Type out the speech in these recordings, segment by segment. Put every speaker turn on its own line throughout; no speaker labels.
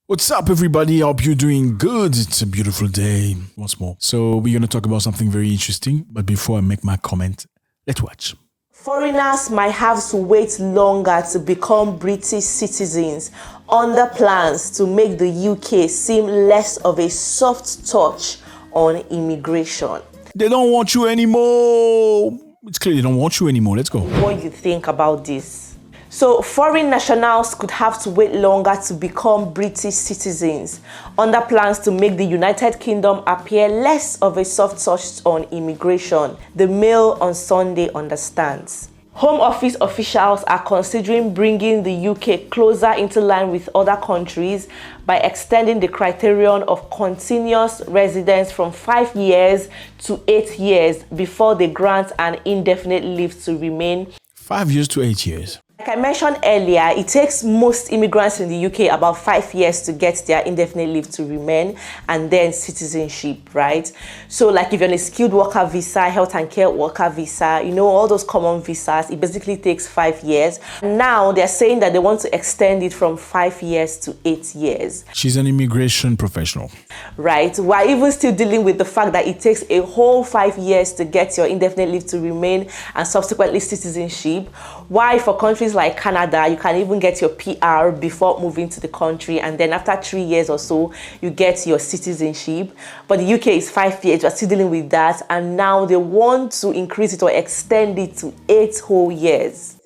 What's up, everybody? I hope you're doing good. It's a beautiful day once more. So we're going to talk about something very interesting. But before I make my comment, let's watch.
Foreigners might have to wait longer to become British citizens under plans to make the UK seem less of a soft touch on immigration.
They don't want you anymore. It's clear they don't want you anymore. Let's go.
What do you think about this? So foreign nationals could have to wait longer to become British citizens under plans to make the United Kingdom appear less of a soft touch on immigration, the Mail on Sunday understands. Home Office officials are considering bringing the UK closer into line with other countries by extending the criterion of continuous residence from 5 years to 8 years before they grant an indefinite leave to remain.
5 years to 8 years.
Like I mentioned earlier, it takes most immigrants in the UK about 5 years to get their indefinite leave to remain and then citizenship, right? So like if you're on a skilled worker visa, health and care worker visa, all those common visas, it basically takes 5 years. Now they're saying that they want to extend it from 5 years to 8 years.
She's an immigration professional.
Right. We're even still dealing with the fact that it takes a whole 5 years to get your indefinite leave to remain and subsequently citizenship. Why for countries like Canada, you can even get your PR before moving to the country, and then after 3 years or so, you get your citizenship. But the UK is 5 years, we're still dealing with that, and now they want to increase it or extend it to 8 whole years.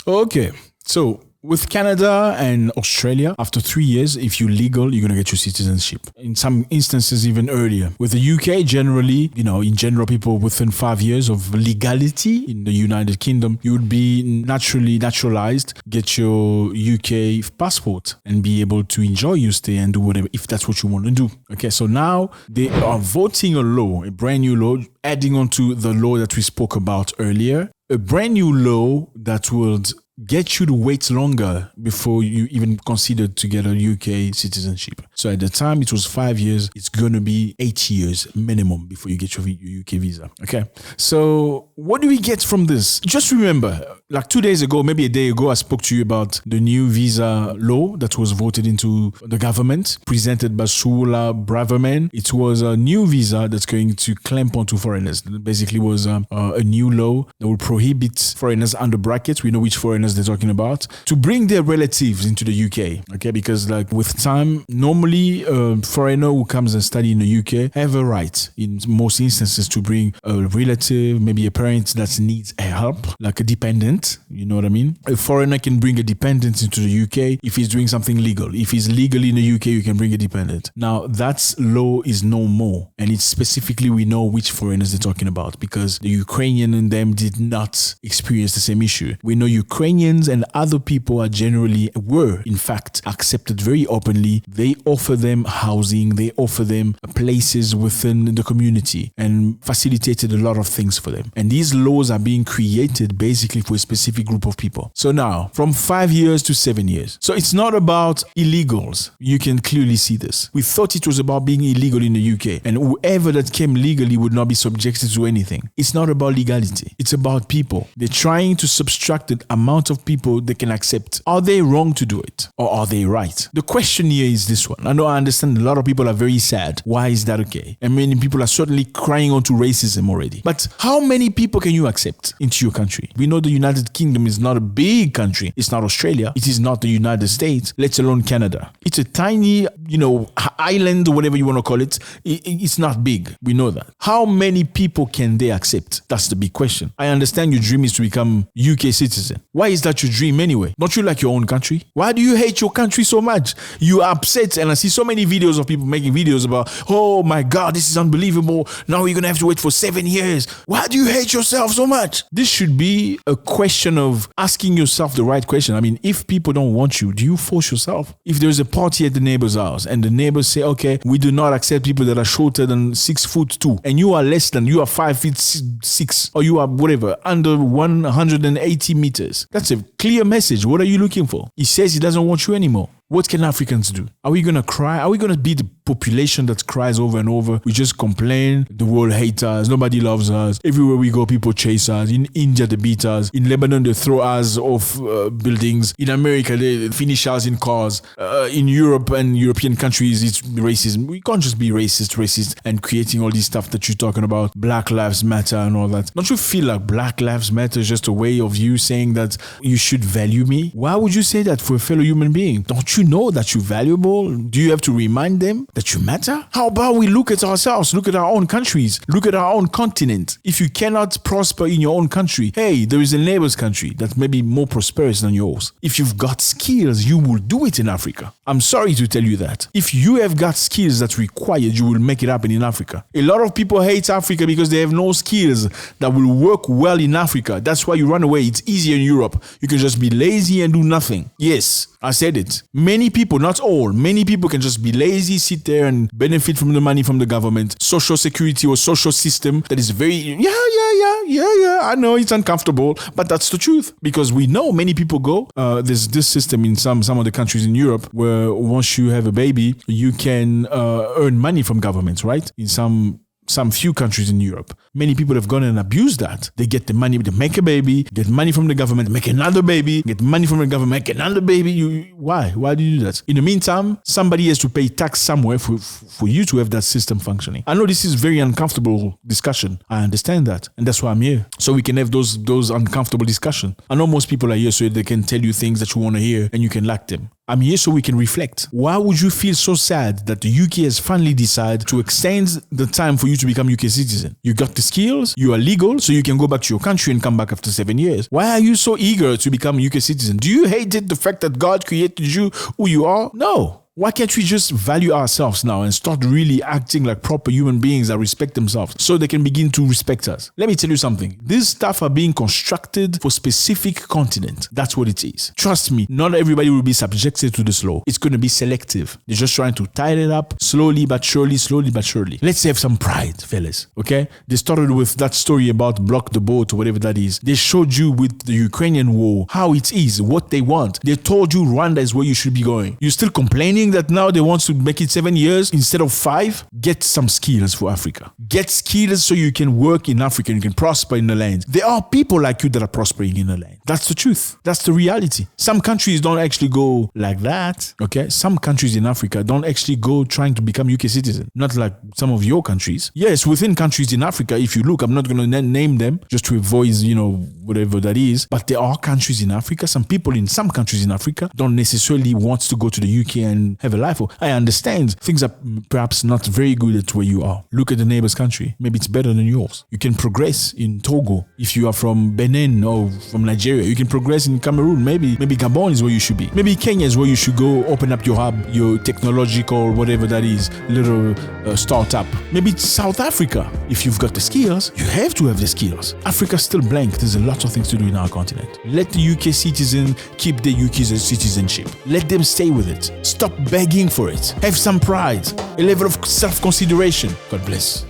Okay, so with Canada and Australia, after 3 years, if you're legal, you're going to get your citizenship. In some instances, even earlier. With the UK, generally, in general, people within 5 years of legality in the United Kingdom, you would be naturalized, get your UK passport and be able to enjoy your stay and do whatever, if that's what you want to do. Okay, so now they are voting a law, a brand new law, adding on to the law that we spoke about earlier, a brand new law that would get you to wait longer before you even consider to get a UK citizenship. So at the time it was 5 years, it's going to be 8 years minimum before you get your UK visa. Okay. So what do we get from this? Just remember, like 2 days ago, maybe a day ago, I spoke to you about the new visa law that was voted into the government, presented by Suella Braverman. It was a new visa that's going to clamp onto foreigners. It basically was a new law that will prohibit foreigners under brackets. We know which foreigners they're talking about, to bring their relatives into the UK. Okay, because like with time, normally a foreigner who comes and study in the UK have a right in most instances to bring a relative, maybe a parent that needs help, like a dependent. You know what I mean? A foreigner can bring a dependent into the UK if he's doing something legal. If he's legally in the UK, you can bring a dependent. Now that law is no more, and it's specifically we know which foreigners they're talking about because the Ukrainian and them did not experience the same issue. We know Ukrainians and other people were in fact accepted very openly. They offer them housing, they offer them places within the community and facilitated a lot of things for them. And these laws are being created basically for a specific group of people. So now from 5 years to 7 years. So it's not about illegals. You can clearly see this. We thought it was about being illegal in the UK and whoever that came legally would not be subjected to anything. It's not about legality. It's about people. They're trying to subtract the amount of people they can accept. Are they wrong to do it or are they right? The question here is this one. I understand a lot of people are very sad. Why is that okay? And many people are certainly crying onto racism already. But how many people can you accept into your country? We know the United Kingdom is not a big country. It's not Australia. It is not the United States, let alone Canada. It's a tiny, island or whatever you want to call it. It's not big. We know that. How many people can they accept? That's the big question. I understand your dream is to become UK citizen. Why is that your dream anyway? Don't you like your own country? Why do you hate your country so much? You are upset, and I see so many videos of people making videos about, oh my God, this is unbelievable. Now you're going to have to wait for 7 years. Why do you hate yourself so much? This should be a question of asking yourself the right question. I mean, if people don't want you, do you force yourself? If there's a party at the neighbor's house and the neighbors say, okay, we do not accept people that are shorter than 6'2", and you are 5'6", or you are whatever, under 180 meters. That's a clear message. What are you looking for? He says he doesn't want you anymore. What can Africans do? Are we going to cry? Are we going to be the population that cries over and over? We just complain. The world hates us. Nobody loves us. Everywhere we go, people chase us. In India, they beat us. In Lebanon, they throw us off buildings. In America, they finish us in cars. In Europe and European countries, it's racism. We can't just be racist, and creating all this stuff that you're talking about. Black Lives Matter and all that. Don't you feel like Black Lives Matter is just a way of you saying that you should value me? Why would you say that for a fellow human being? Don't you know that you're valuable? Do you have to remind them that you matter? How about we look at ourselves, look at our own countries, look at our own continent? If you cannot prosper in your own country, hey, there is a neighbor's country that may be more prosperous than yours. If you've got skills, you will do it in Africa. I'm sorry to tell you that. If you have got skills that's required, you will make it happen in Africa. A lot of people hate Africa because they have no skills that will work well in Africa. That's why you run away. It's easier in Europe. You can just be lazy and do nothing. Yes, I said it. Many people, not all, many people can just be lazy, sit there and benefit from the money from the government, social security or social system that is very, I know it's uncomfortable, but that's the truth. Because we know many people go, there's this system in some of the countries in Europe where once you have a baby, you can earn money from governments, right? In some few countries in Europe. Many people have gone and abused that. They get the money, they make a baby, get money from the government, make another baby, get money from the government, make another baby. Why? Why do you do that? In the meantime, somebody has to pay tax somewhere for you to have that system functioning. I know this is very uncomfortable discussion. I understand that. And that's why I'm here. So we can have those uncomfortable discussions. I know most people are here so they can tell you things that you want to hear and you can like them. I'm here so we can reflect. Why would you feel so sad that the UK has finally decided to extend the time for you to become UK citizen? You got the skills, you are legal, so you can go back to your country and come back after 7 years. Why are you so eager to become a UK citizen? Do you hate it, the fact that God created you who you are? No. Why can't we just value ourselves now and start really acting like proper human beings that respect themselves so they can begin to respect us? Let me tell you something. These stuff are being constructed for specific continent. That's what it is. Trust me, not everybody will be subjected to this law. It's going to be selective. They're just trying to tie it up slowly but surely. Let's have some pride, fellas. Okay? They started with that story about block the boat or whatever that is. They showed you with the Ukrainian war how it is, what they want. They told you Rwanda is where you should be going. You're still complaining that now they want to make it 7 years instead of 5. Get some skills for Africa. Get skills so you can work in Africa and you can prosper in the land. There are people like you that are prospering in the land. That's the truth. That's the reality. Some countries don't actually go like that. Okay? Some countries in Africa don't actually go trying to become UK citizen. Not like some of your countries. Yes, within countries in Africa, if you look, I'm not going to name them just to avoid, whatever that is. But there are countries in Africa. Some people in some countries in Africa don't necessarily want to go to the UK and have a life. I understand things are perhaps not very good at where you are. Look at the neighbor's country. Maybe it's better than yours. You can progress in Togo. If you are from Benin or from Nigeria, you can progress in Cameroon. Maybe Gabon is where you should be. Maybe Kenya is where you should go open up your hub, your technological, whatever that is, little startup. Maybe it's South Africa. If you've got the skills, you have to have the skills. Africa's still blank. There's a lot of things to do in our continent. Let the UK citizen keep their UK citizenship. Let them stay with it. Stop begging for it. Have some pride, a level of self-consideration. God bless.